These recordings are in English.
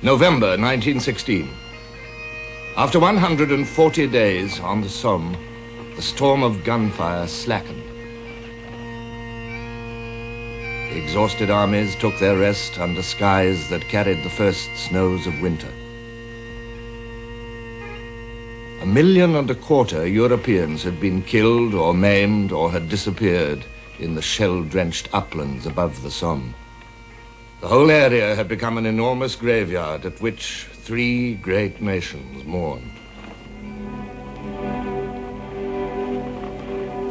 November 1916. After 140 days on the Somme, the storm of gunfire slackened. The exhausted armies took their rest under skies that carried the first snows of winter. 1.25 million Europeans had been killed or maimed or had disappeared in the shell-drenched uplands above the Somme. The whole area had become an enormous graveyard at which 3 great nations mourned.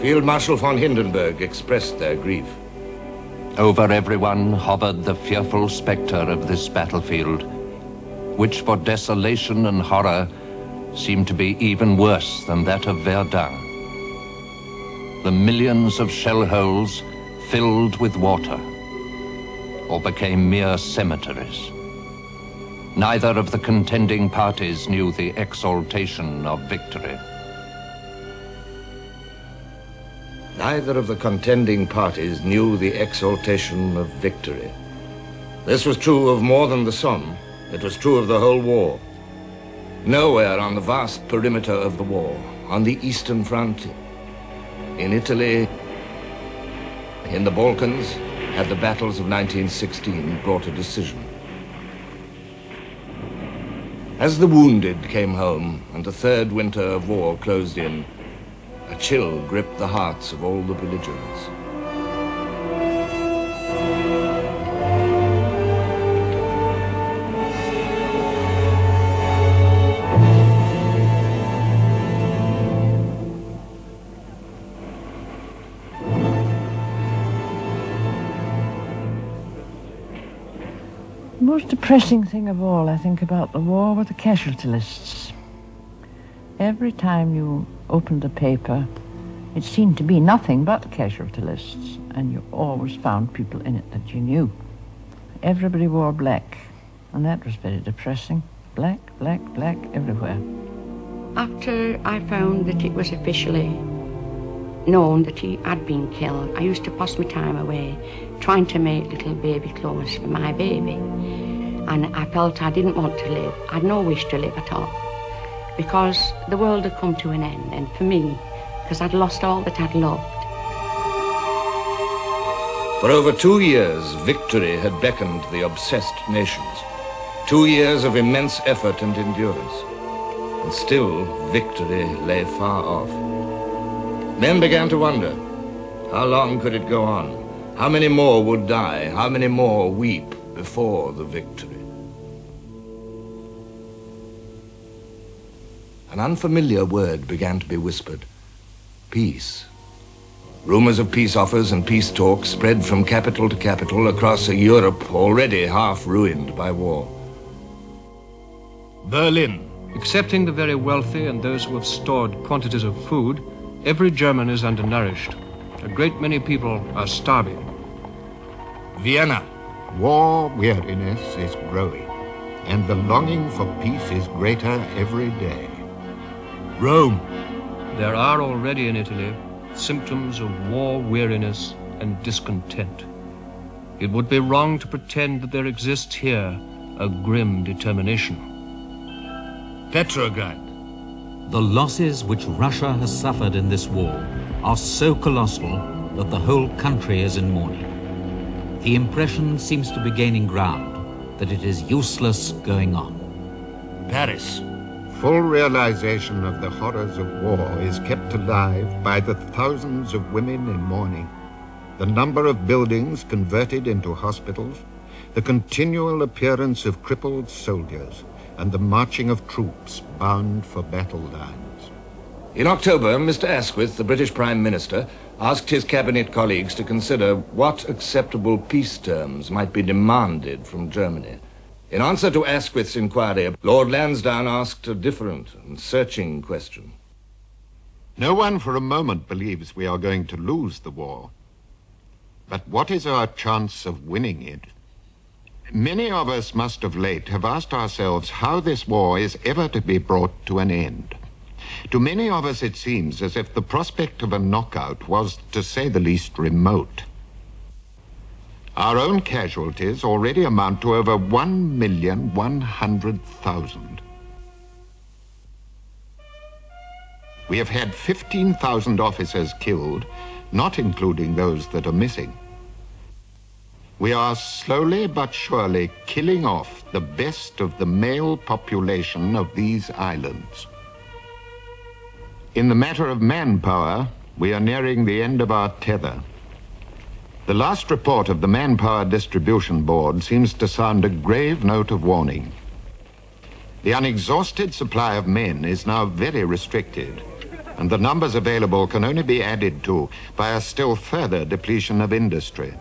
Field Marshal von Hindenburg expressed their grief. Over everyone hovered the fearful spectre of this battlefield, which for desolation and horror seemed to be even worse than that of Verdun. The millions of shell holes filled with water, or became mere cemeteries. Neither of the contending parties knew the exaltation of victory. Neither of the contending parties knew the exaltation of victory. This was true of more than the Somme. It was true of the whole war. Nowhere on the vast perimeter of the war, on the Eastern Front, in Italy, in the Balkans, had the battles of 1916 brought a decision. As the wounded came home and the third winter of war closed in, a chill gripped the hearts of all the belligerents. The most depressing thing of all, I think, about the war were the casualty lists. Every time you opened the paper, it seemed to be nothing but casualty lists, and you always found people in it that you knew. Everybody wore black, and that was very depressing. Black, black, black everywhere. After I found that it was officially known that he had been killed, I used to pass my time away trying to make little baby clothes for my baby. And I felt I didn't want to live. I had no wish to live at all, because the world had come to an end, and for me, because I'd lost all that I'd loved. For over 2 years, victory had beckoned the obsessed nations. 2 years of immense effort and endurance. And still, victory lay far off. Men began to wonder, how long could it go on? How many more would die? How many more weep before the victory? An unfamiliar word began to be whispered. Peace. Rumors of peace offers and peace talks spread from capital to capital across a Europe already half ruined by war. Berlin. Excepting the very wealthy and those who have stored quantities of food, every German is undernourished. A great many people are starving. Vienna. War weariness is growing, and the longing for peace is greater every day. Rome. There are already in Italy symptoms of war weariness and discontent. It would be wrong to pretend that there exists here a grim determination. Petrograd. The losses which Russia has suffered in this war are so colossal that the whole country is in mourning. The impression seems to be gaining ground that it is useless going on. Paris. Full realization of the horrors of war is kept alive by the thousands of women in mourning, the number of buildings converted into hospitals, the continual appearance of crippled soldiers, and the marching of troops bound for battle lines. In October, Mr. Asquith, the British Prime Minister, asked his cabinet colleagues to consider what acceptable peace terms might be demanded from Germany. In answer to Asquith's inquiry, Lord Lansdowne asked a different and searching question. No one for a moment believes we are going to lose the war. But what is our chance of winning it? Many of us must of late have asked ourselves how this war is ever to be brought to an end. To many of us it seems as if the prospect of a knockout was, to say the least, remote. Our own casualties already amount to over 1,100,000. We have had 15,000 officers killed, not including those that are missing. We are slowly but surely killing off the best of the male population of these islands. In the matter of manpower, we are nearing the end of our tether. The last report of the Manpower Distribution Board seems to sound a grave note of warning. The unexhausted supply of men is now very restricted, and the numbers available can only be added to by a still further depletion of industry.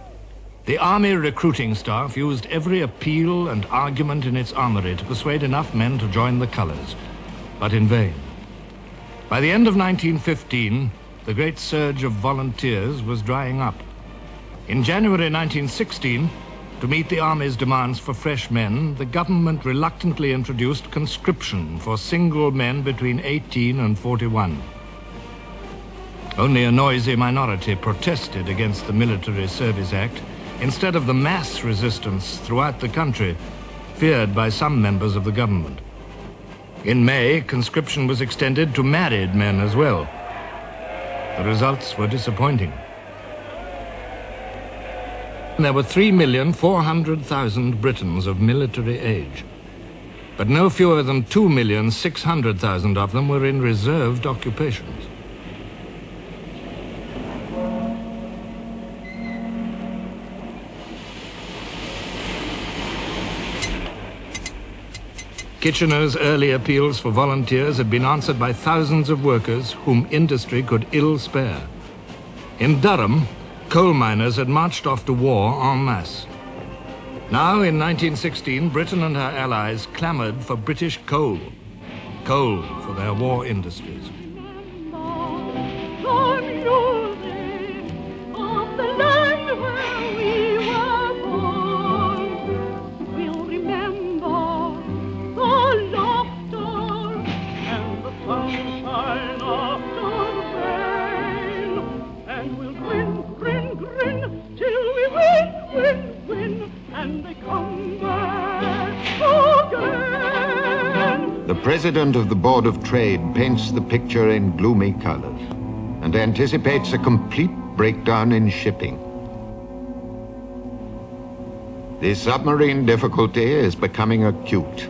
The Army recruiting staff used every appeal and argument in its armory to persuade enough men to join the colours, but in vain. By the end of 1915, the great surge of volunteers was drying up. In January 1916, to meet the Army's demands for fresh men, the government reluctantly introduced conscription for single men between 18 and 41. Only a noisy minority protested against the Military Service Act, instead of the mass resistance throughout the country, feared by some members of the government. In May, conscription was extended to married men as well. The results were disappointing. There were 3,400,000 Britons of military age, but no fewer than 2,600,000 of them were in reserved occupations. Kitchener's early appeals for volunteers had been answered by thousands of workers whom industry could ill spare. In Durham, coal miners had marched off to war en masse. Now, in 1916, Britain and her allies clamoured for British coal for their war industries. The President of the Board of Trade paints the picture in gloomy colors and anticipates a complete breakdown in shipping. The submarine difficulty is becoming acute.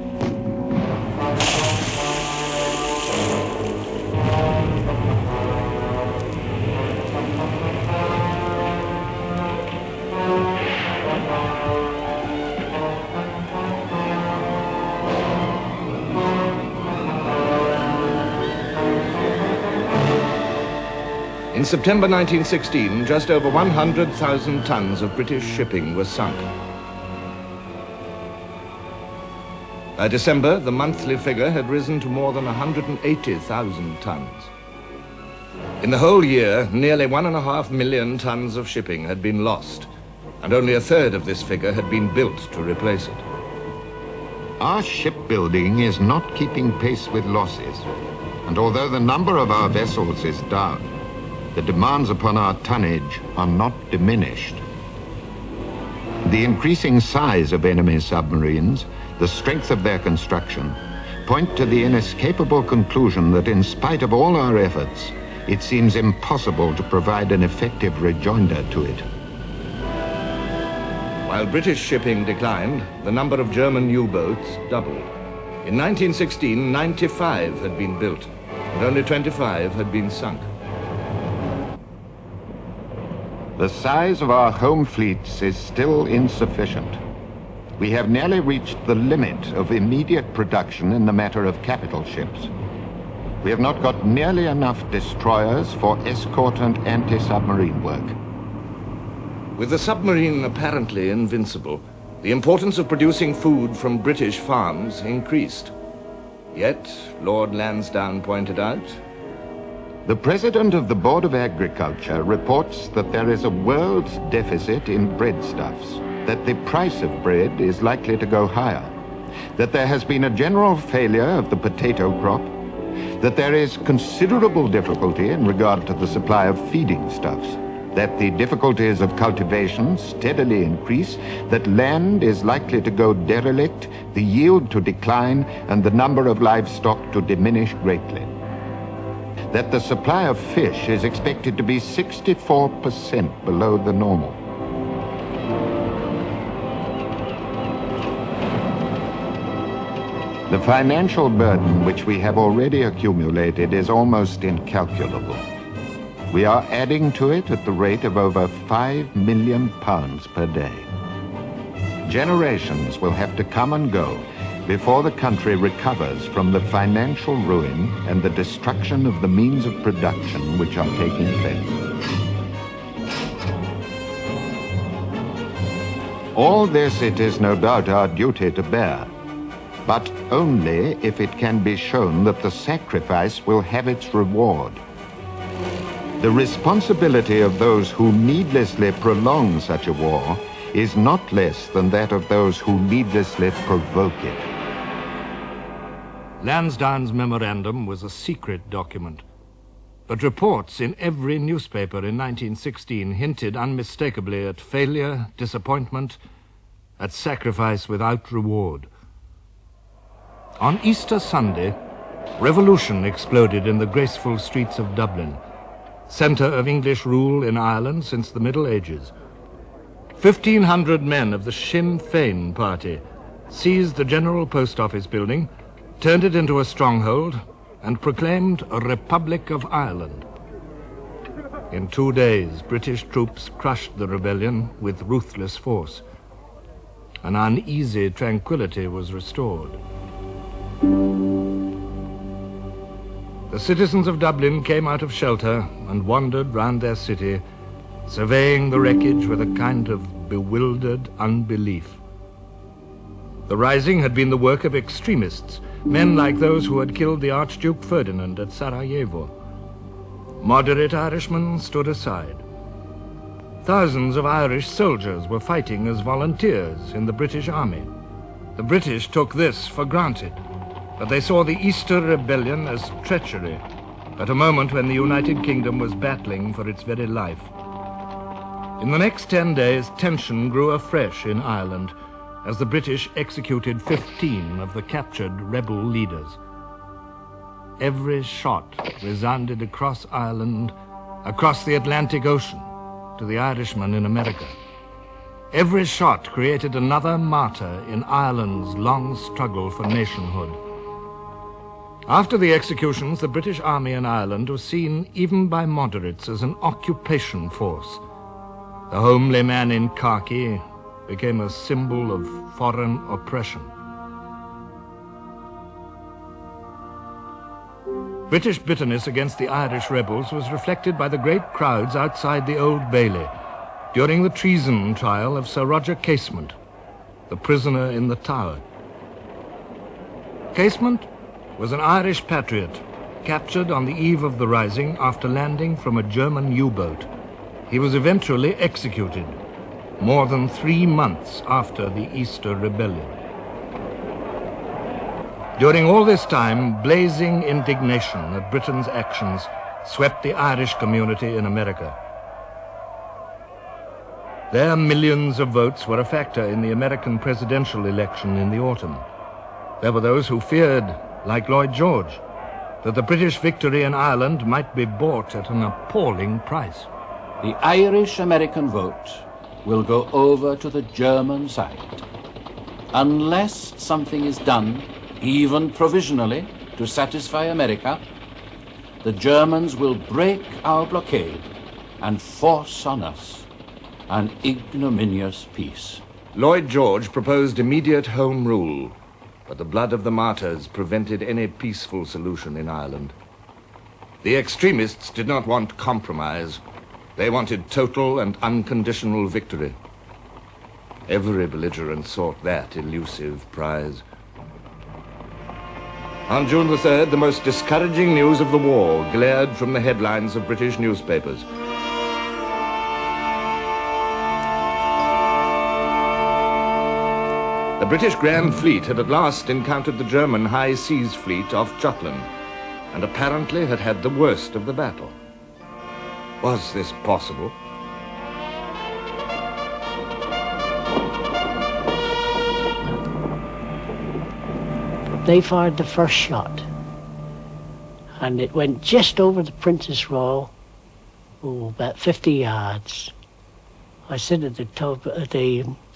In September 1916, just over 100,000 tons of British shipping was sunk. By December, the monthly figure had risen to more than 180,000 tons. In the whole year, nearly 1.5 million tons of shipping had been lost, and only a third of this figure had been built to replace it. Our shipbuilding is not keeping pace with losses, and although the number of our vessels is down, the demands upon our tonnage are not diminished. The increasing size of enemy submarines, the strength of their construction, point to the inescapable conclusion that in spite of all our efforts, it seems impossible to provide an effective rejoinder to it. While British shipping declined, the number of German U-boats doubled. In 1916, 95 had been built, and only 25 had been sunk. The size of our home fleets is still insufficient. We have nearly reached the limit of immediate production in the matter of capital ships. We have not got nearly enough destroyers for escort and anti-submarine work. With the submarine apparently invincible, the importance of producing food from British farms increased. Yet, Lord Lansdowne pointed out, the President of the Board of Agriculture reports that there is a world's deficit in breadstuffs, that the price of bread is likely to go higher, that there has been a general failure of the potato crop, that there is considerable difficulty in regard to the supply of feeding stuffs, that the difficulties of cultivation steadily increase, that land is likely to go derelict, the yield to decline, and the number of livestock to diminish greatly. That the supply of fish is expected to be 64% below the normal. The financial burden which we have already accumulated is almost incalculable. We are adding to it at the rate of over £5 million per day. Generations will have to come and go before the country recovers from the financial ruin and the destruction of the means of production which are taking place. All this it is no doubt our duty to bear, but only if it can be shown that the sacrifice will have its reward. The responsibility of those who needlessly prolong such a war is not less than that of those who needlessly provoke it. Lansdowne's memorandum was a secret document, but reports in every newspaper in 1916 hinted unmistakably at failure, disappointment, at sacrifice without reward. On Easter Sunday, revolution exploded in the graceful streets of Dublin, centre of English rule in Ireland since the Middle Ages. 1,500 men of the Sinn Féin party seized the General Post Office building, turned it into a stronghold, and proclaimed a Republic of Ireland. In 2 days, British troops crushed the rebellion with ruthless force. An uneasy tranquility was restored. The citizens of Dublin came out of shelter and wandered round their city, surveying the wreckage with a kind of bewildered unbelief. The rising had been the work of extremists, men like those who had killed the Archduke Ferdinand at Sarajevo. Moderate Irishmen stood aside. Thousands of Irish soldiers were fighting as volunteers in the British Army. The British took this for granted, but they saw the Easter Rebellion as treachery, at a moment when the United Kingdom was battling for its very life. In the next 10 days, tension grew afresh in Ireland as the British executed 15 of the captured rebel leaders. Every shot resounded across Ireland, across the Atlantic Ocean, to the Irishmen in America. Every shot created another martyr in Ireland's long struggle for nationhood. After the executions, the British Army in Ireland was seen, even by moderates, as an occupation force. The homely man in khaki became a symbol of foreign oppression. British bitterness against the Irish rebels was reflected by the great crowds outside the Old Bailey during the treason trial of Sir Roger Casement, the prisoner in the Tower. Casement was an Irish patriot, captured on the eve of the rising after landing from a German U-boat. He was eventually executed, more than 3 months after the Easter Rebellion. During all this time, blazing indignation at Britain's actions swept the Irish community in America. Their millions of votes were a factor in the American presidential election in the autumn. There were those who feared, like Lloyd George, that the British victory in Ireland might be bought at an appalling price. The Irish-American vote will go over to the German side. Unless something is done, even provisionally, to satisfy America, the Germans will break our blockade and force on us an ignominious peace. Lloyd George proposed immediate Home Rule, but the blood of the martyrs prevented any peaceful solution in Ireland. The extremists did not want compromise. They wanted total and unconditional victory. Every belligerent sought that elusive prize. On June the 3rd, the most discouraging news of the war glared from the headlines of British newspapers. The British Grand Fleet had at last encountered the German High Seas Fleet off Jutland, and apparently had had the worst of the battle. Was this possible? They fired the first shot, and it went just over the Princess Royal, about 50 yards. I said to the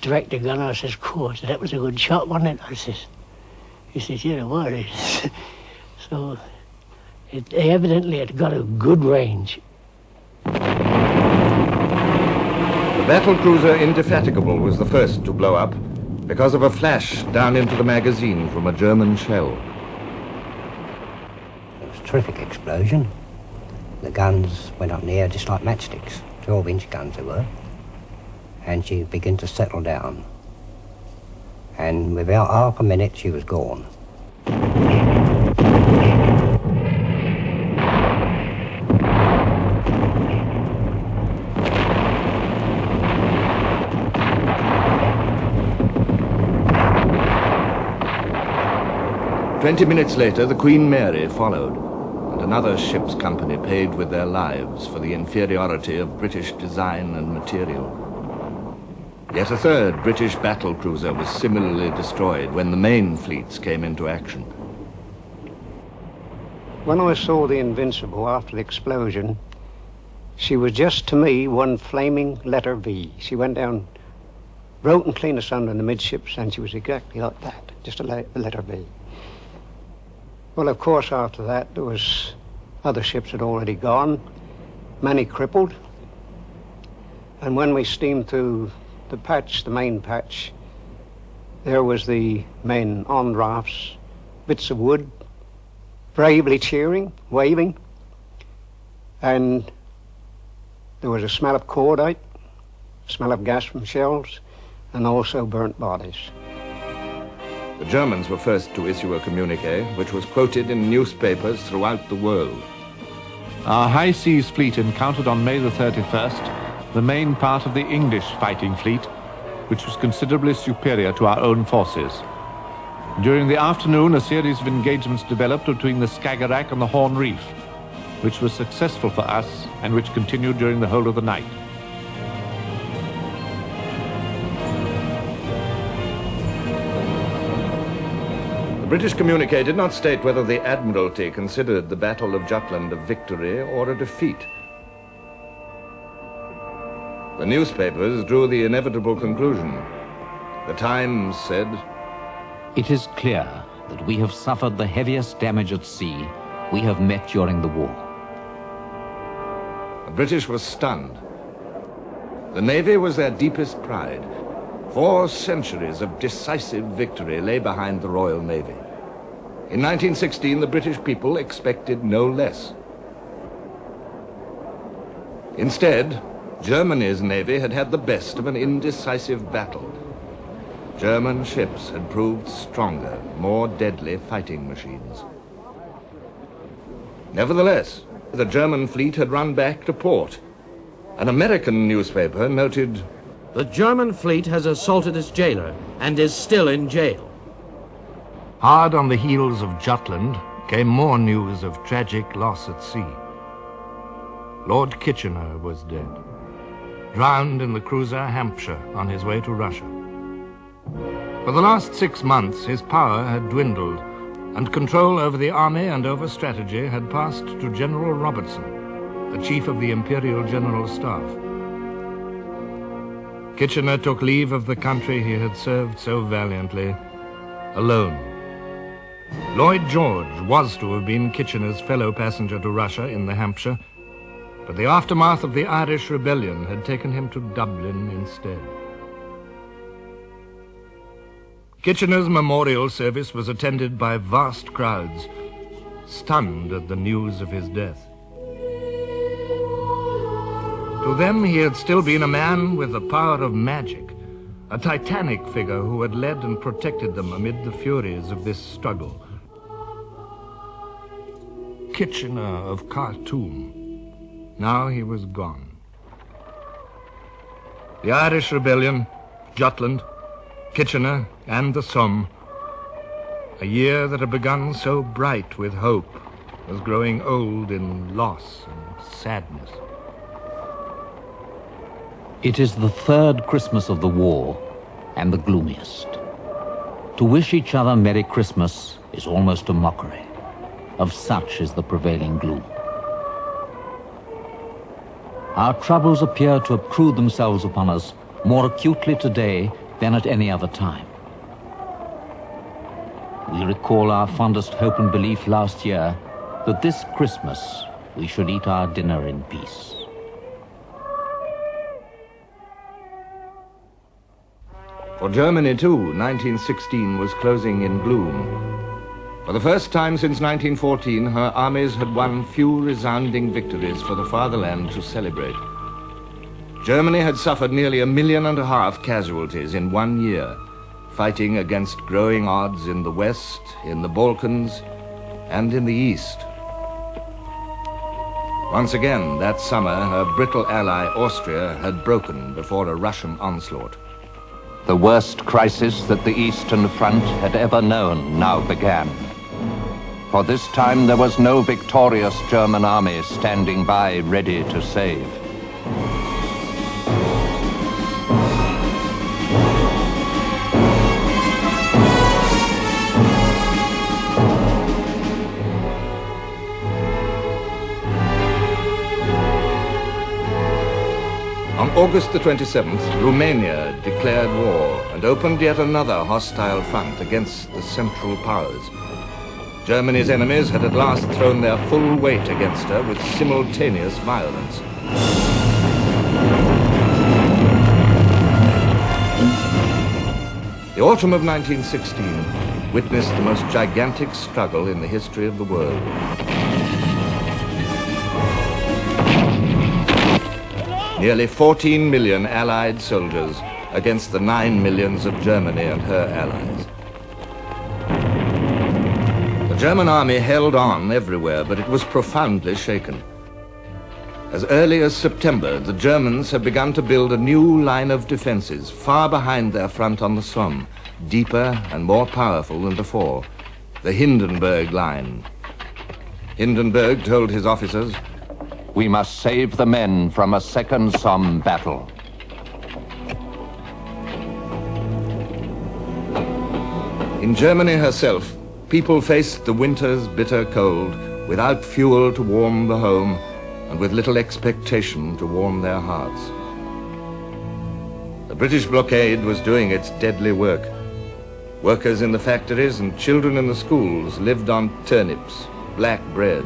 director gunner, I says, "Course, that was a good shot, wasn't it?" I says. He says, "Yeah, it was." So they evidently had got a good range. The battle cruiser Indefatigable was the first to blow up because of a flash down into the magazine from a German shell. It was a terrific explosion. The guns went up in the air just like matchsticks, 12-inch guns they were. And she began to settle down. And without half a minute, she was gone. 20 minutes later, the Queen Mary followed, and another ship's company paid with their lives for the inferiority of British design and material. Yet a third British battle cruiser was similarly destroyed when the main fleets came into action. When I saw the Invincible after the explosion, she was just, to me, one flaming letter V. She went down, broken clean asunder in the midships, and she was exactly like that, just a letter V. Well, of course, after that, there was other ships had already gone, many crippled. And when we steamed through the patch, the main patch, there was the men on rafts, bits of wood, bravely cheering, waving. And there was a smell of cordite, smell of gas from shells, and also burnt bodies. The Germans were first to issue a communique, which was quoted in newspapers throughout the world. Our High Seas Fleet encountered on May the 31st the main part of the English fighting fleet, which was considerably superior to our own forces. During the afternoon, a series of engagements developed between the Skagerrak and the Horn Reef, which was successful for us and which continued during the whole of the night. The British communique did not state whether the Admiralty considered the Battle of Jutland a victory or a defeat. The newspapers drew the inevitable conclusion. The Times said, "It is clear that we have suffered the heaviest damage at sea we have met during the war." The British were stunned. The Navy was their deepest pride. 4 centuries of decisive victory lay behind the Royal Navy. In 1916, the British people expected no less. Instead, Germany's navy had had the best of an indecisive battle. German ships had proved stronger, more deadly fighting machines. Nevertheless, the German fleet had run back to port. An American newspaper noted, "The German fleet has assaulted its jailer and is still in jail." Hard on the heels of Jutland came more news of tragic loss at sea. Lord Kitchener was dead, drowned in the cruiser Hampshire on his way to Russia. For the last 6 months, his power had dwindled, and control over the army and over strategy had passed to General Robertson, the chief of the Imperial General Staff. Kitchener took leave of the country he had served so valiantly, alone. Lloyd George was to have been Kitchener's fellow passenger to Russia in the Hampshire, but the aftermath of the Irish Rebellion had taken him to Dublin instead. Kitchener's memorial service was attended by vast crowds, stunned at the news of his death. To them, he had still been a man with the power of magic, a titanic figure who had led and protected them amid the furies of this struggle. Kitchener of Khartoum. Now he was gone. The Irish Rebellion, Jutland, Kitchener, and the Somme. A year that had begun so bright with hope was growing old in loss and sadness. It is the third Christmas of the war, and the gloomiest. To wish each other Merry Christmas is almost a mockery. Of such is the prevailing gloom. Our troubles appear to obtrude themselves upon us more acutely today than at any other time. We recall our fondest hope and belief last year that this Christmas we should eat our dinner in peace. For Germany, too, 1916 was closing in gloom. For the first time since 1914, her armies had won few resounding victories for the fatherland to celebrate. Germany had suffered nearly 1.5 million casualties in 1 year, fighting against growing odds in the West, in the Balkans, and in the East. Once again, that summer, her brittle ally Austria had broken before a Russian onslaught. The worst crisis that the Eastern Front had ever known now began. For this time there was no victorious German army standing by ready to save. On August the 27th, Romania declared war and opened yet another hostile front against the Central Powers. Germany's enemies had at last thrown their full weight against her with simultaneous violence. The autumn of 1916 witnessed the most gigantic struggle in the history of the world. Nearly 14 million Allied soldiers against the 9 millions of Germany and her allies. The German army held on everywhere, but it was profoundly shaken. As early as September, the Germans had begun to build a new line of defenses far behind their front on the Somme, deeper and more powerful than before, the Hindenburg Line. Hindenburg told his officers, "We must save the men from a second Somme battle." In Germany herself, people faced the winter's bitter cold without fuel to warm the home and with little expectation to warm their hearts. The British blockade was doing its deadly work. Workers in the factories and children in the schools lived on turnips, black bread,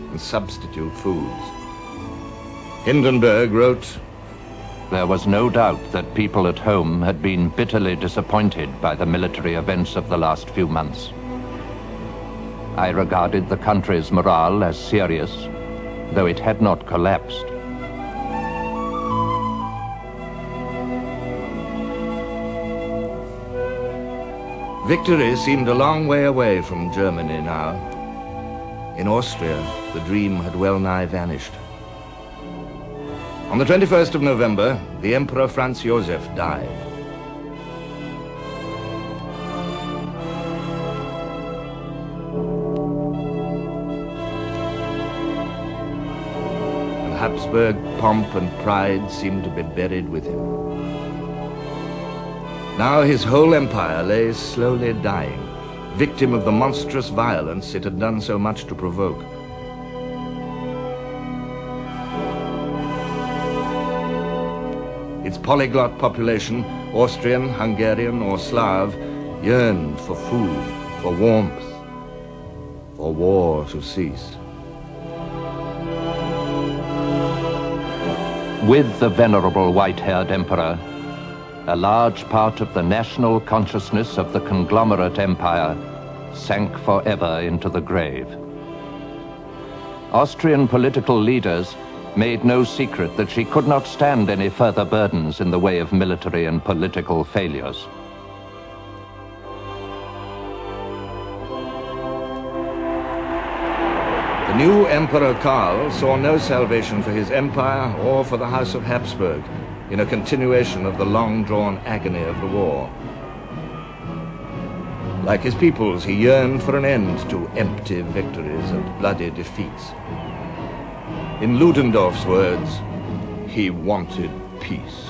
and substitute foods. Hindenburg wrote, There was no doubt that people at home had been bitterly disappointed by the military events of the last few months. I regarded the country's morale as serious, though it had not collapsed. Victory seemed a long way away from Germany now. In Austria, the dream had well nigh vanished. On the 21st of November, the Emperor Franz Joseph died. And Habsburg pomp and pride seemed to be buried with him. Now his whole empire lay slowly dying, victim of the monstrous violence it had done so much to provoke. Its polyglot population, Austrian, Hungarian, or Slav, yearned for food, for warmth, for war to cease. With the venerable white-haired emperor, a large part of the national consciousness of the conglomerate empire sank forever into the grave. Austrian political leaders made no secret that she could not stand any further burdens in the way of military and political failures. The new Emperor Karl saw no salvation for his empire or for the House of Habsburg in a continuation of the long-drawn agony of the war. Like his peoples, he yearned for an end to empty victories and bloody defeats. In Ludendorff's words, he wanted peace.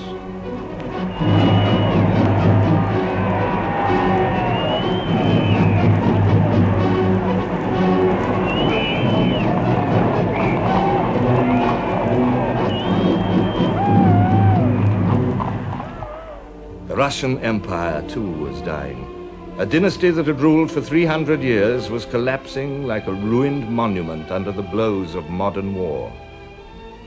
Russian Empire, too, was dying. A dynasty that had ruled for 300 years was collapsing like a ruined monument under the blows of modern war.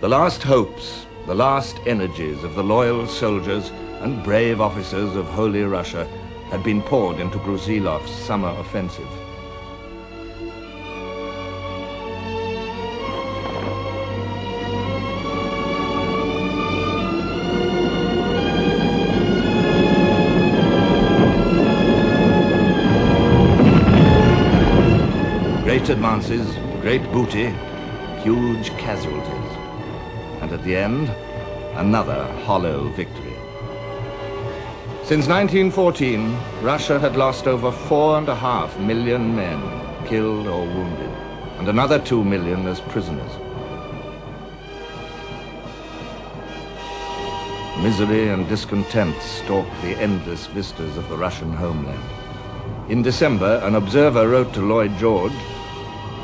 The last hopes, the last energies of the loyal soldiers and brave officers of Holy Russia had been poured into Brusilov's summer offensive. Great advances, great booty, huge casualties. And at the end, another hollow victory. Since 1914, Russia had lost over 4.5 million men, killed or wounded, and another 2 million as prisoners. Misery and discontent stalked the endless vistas of the Russian homeland. In December, an observer wrote to Lloyd George,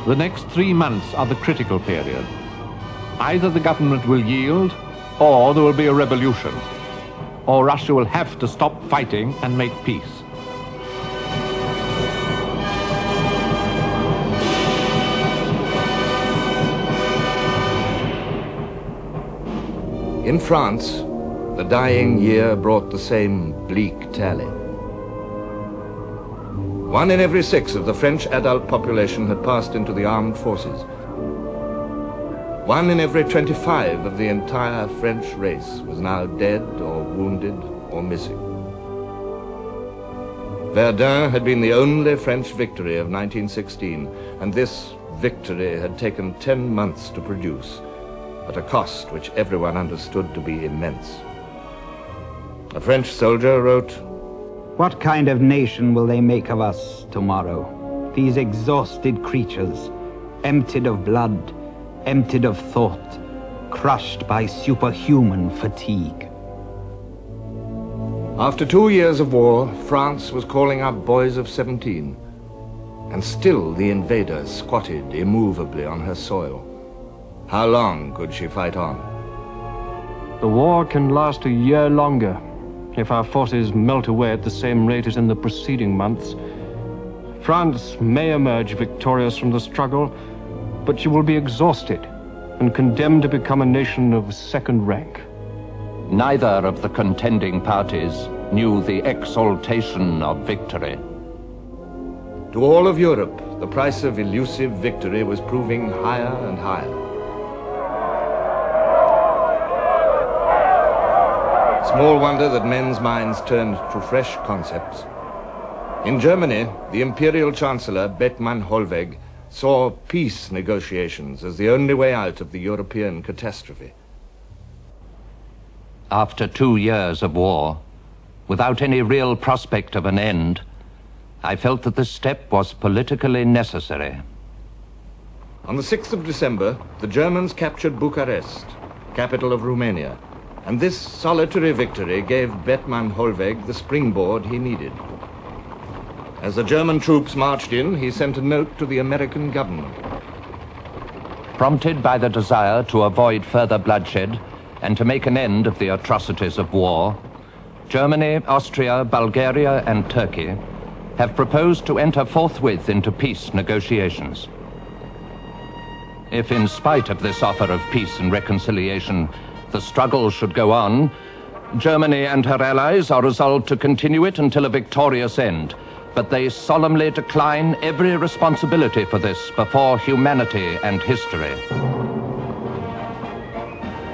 "The next 3 months are the critical period. Either the government will yield, or there will be a revolution. Or Russia will have to stop fighting and make peace." In France, the dying year brought the same bleak tally. 1 in every 6 of the French adult population had passed into the armed forces. 1 in every 25 of the entire French race was now dead or wounded or missing. Verdun had been the only French victory of 1916, and this victory had taken 10 months to produce, at a cost which everyone understood to be immense. A French soldier wrote, "What kind of nation will they make of us tomorrow? These exhausted creatures, emptied of blood, emptied of thought, crushed by superhuman fatigue." After 2 years of war, France was calling up boys of 17, and still the invader squatted immovably on her soil. How long could she fight on? The war can last a year longer if our forces melt away at the same rate as in the preceding months. France may emerge victorious from the struggle, but she will be exhausted and condemned to become a nation of second rank. Neither of the contending parties knew the exaltation of victory. To all of Europe, the price of elusive victory was proving higher and higher. Small wonder that men's minds turned to fresh concepts. In Germany, the Imperial Chancellor Bethmann Hollweg saw peace negotiations as the only way out of the European catastrophe. After 2 years of war, without any real prospect of an end, I felt that this step was politically necessary. On the 6th of December, the Germans captured Bucharest, capital of Romania, and this solitary victory gave Bethmann Hollweg the springboard he needed. As the German troops marched in, he sent a note to the American government. Prompted by the desire to avoid further bloodshed and to make an end of the atrocities of war, Germany, Austria, Bulgaria, and Turkey have proposed to enter forthwith into peace negotiations. If, in spite of this offer of peace and reconciliation, the struggle should go on, Germany and her allies are resolved to continue it until a victorious end, but they solemnly decline every responsibility for this before humanity and history.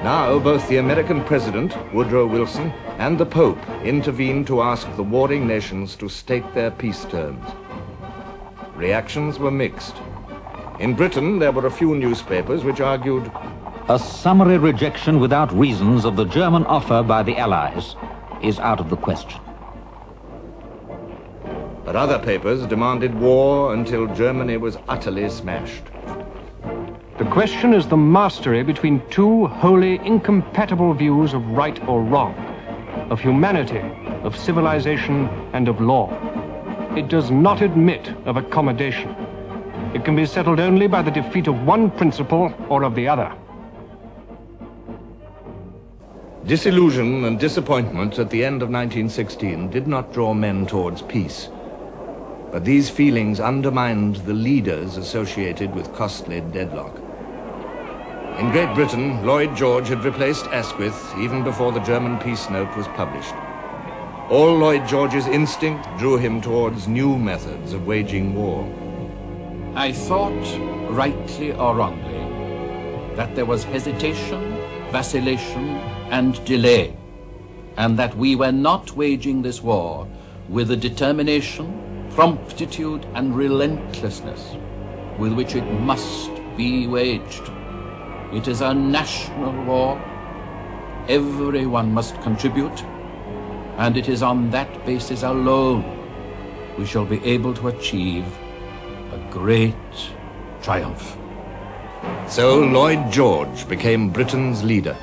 Now, both the American President, Woodrow Wilson, and the Pope intervened to ask the warring nations to state their peace terms. Reactions were mixed. In Britain, there were a few newspapers which argued, "A summary rejection without reasons of the German offer by the Allies is out of the question." But other papers demanded war until Germany was utterly smashed. The question is the mastery between two wholly incompatible views of right or wrong, of humanity, of civilization, and of law. It does not admit of accommodation. It can be settled only by the defeat of one principle or of the other. Disillusion and disappointment at the end of 1916 did not draw men towards peace. But these feelings undermined the leaders associated with costly deadlock. In Great Britain, Lloyd George had replaced Asquith even before the German peace note was published. All Lloyd George's instinct drew him towards new methods of waging war. I thought, rightly or wrongly, that there was hesitation, vacillation, and delay, and that we were not waging this war with the determination, promptitude, and relentlessness with which it must be waged. It is a national war. Everyone must contribute, and it is on that basis alone we shall be able to achieve a great triumph. So Lloyd George became Britain's leader.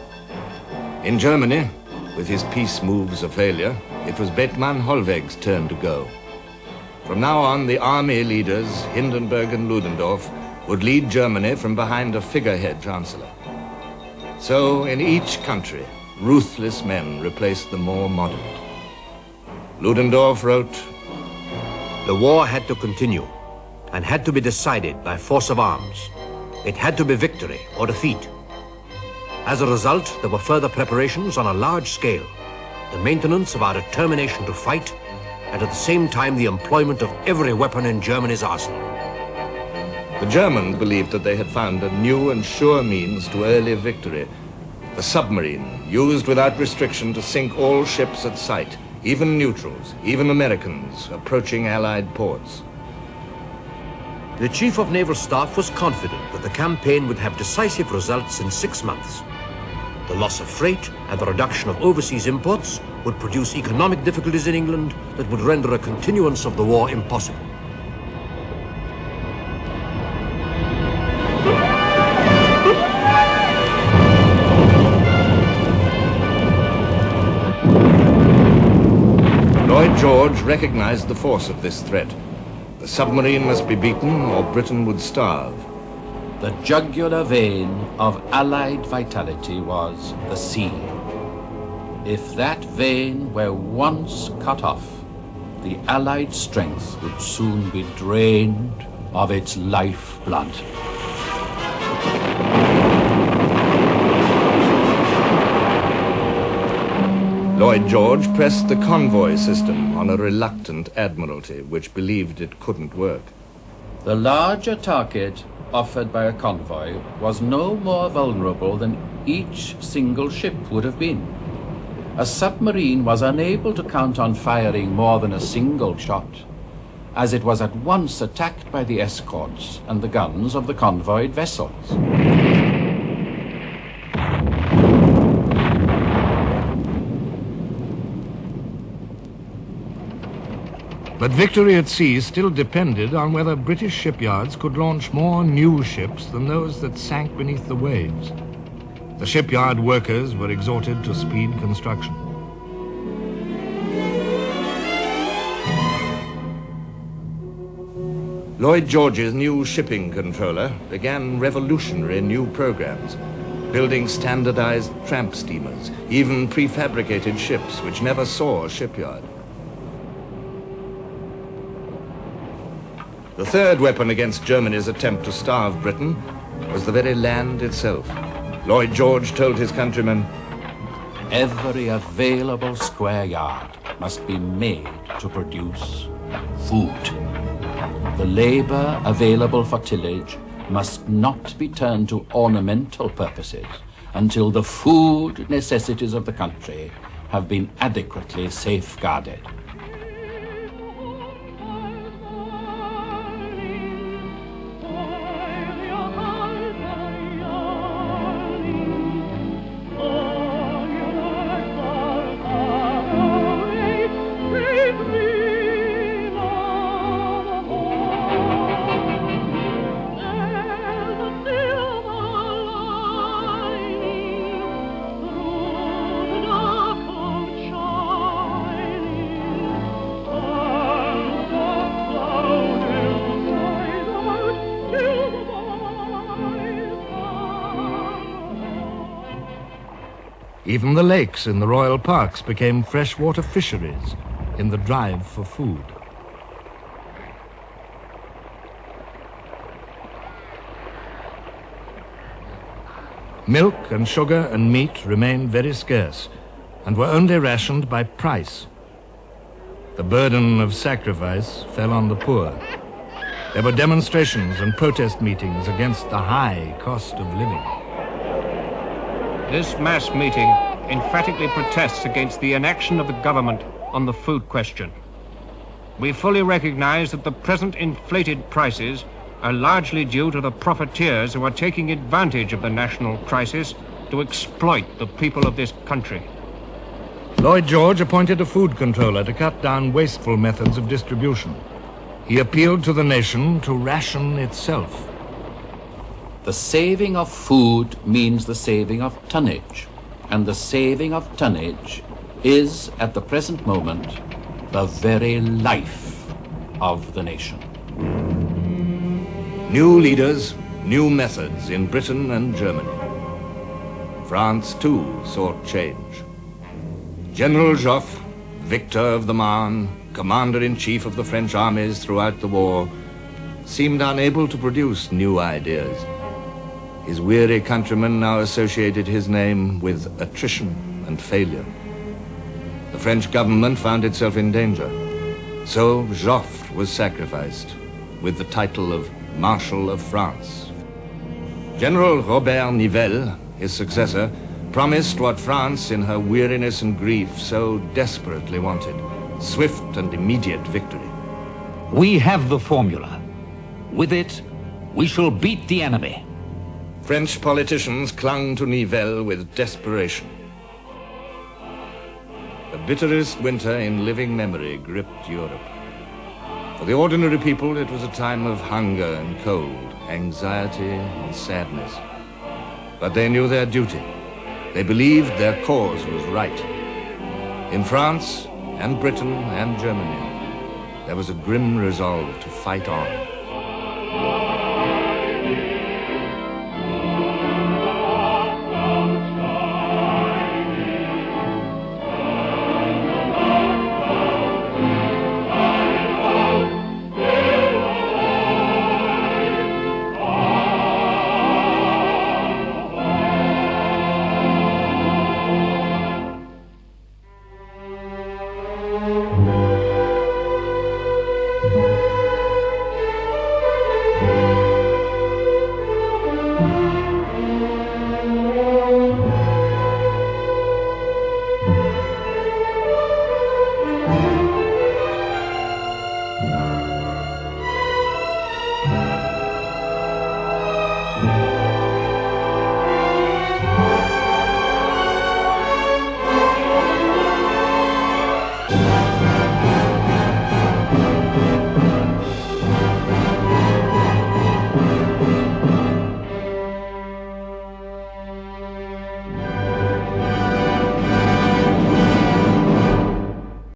In Germany, with his peace moves a failure, it was Bethmann Hollweg's turn to go. From now on, the army leaders, Hindenburg and Ludendorff, would lead Germany from behind a figurehead chancellor. So, in each country, ruthless men replaced the more moderate. Ludendorff wrote, "The war had to continue, and had to be decided by force of arms. It had to be victory or defeat. As a result, there were further preparations on a large scale, the maintenance of our determination to fight, and at the same time the employment of every weapon in Germany's arsenal." The Germans believed that they had found a new and sure means to early victory. The submarine, used without restriction to sink all ships at sight, even neutrals, even Americans approaching Allied ports. The Chief of Naval Staff was confident that the campaign would have decisive results in 6 months. The loss of freight and the reduction of overseas imports would produce economic difficulties in England that would render a continuance of the war impossible. Lloyd George recognized the force of this threat. The submarine must be beaten or Britain would starve. The jugular vein of Allied vitality was the sea. If that vein were once cut off, the Allied strength would soon be drained of its lifeblood. Lloyd George pressed the convoy system on a reluctant Admiralty, which believed it couldn't work. The larger target offered by a convoy was no more vulnerable than each single ship would have been. A submarine was unable to count on firing more than a single shot, as it was at once attacked by the escorts and the guns of the convoyed vessels. But victory at sea still depended on whether British shipyards could launch more new ships than those that sank beneath the waves. The shipyard workers were exhorted to speed construction. Lloyd George's new shipping controller began revolutionary new programs, building standardized tramp steamers, even prefabricated ships which never saw a shipyard. The third weapon against Germany's attempt to starve Britain was the very land itself. Lloyd George told his countrymen, "Every available square yard must be made to produce food. The labor available for tillage must not be turned to ornamental purposes until the food necessities of the country have been adequately safeguarded." Even the lakes in the royal parks became freshwater fisheries in the drive for food. Milk and sugar and meat remained very scarce and were only rationed by price. The burden of sacrifice fell on the poor. There were demonstrations and protest meetings against the high cost of living. This mass meeting emphatically protests against the inaction of the government on the food question. We fully recognize that the present inflated prices are largely due to the profiteers who are taking advantage of the national crisis to exploit the people of this country. Lloyd George appointed a food controller to cut down wasteful methods of distribution. He appealed to the nation to ration itself. The saving of food means the saving of tonnage, and the saving of tonnage is, at the present moment, the very life of the nation. New leaders, new methods in Britain and Germany. France, too, sought change. General Joffre, victor of the Marne, commander-in-chief of the French armies throughout the war, seemed unable to produce new ideas. His weary countrymen now associated his name with attrition and failure. The French government found itself in danger. So Joffre was sacrificed with the title of Marshal of France. General Robert Nivelle, his successor, promised what France, in her weariness and grief, so desperately wanted: swift and immediate victory. We have the formula. With it, we shall beat the enemy. French politicians clung to Nivelle with desperation. The bitterest winter in living memory gripped Europe. For the ordinary people, it was a time of hunger and cold, anxiety and sadness. But they knew their duty. They believed their cause was right. In France and Britain and Germany, there was a grim resolve to fight on.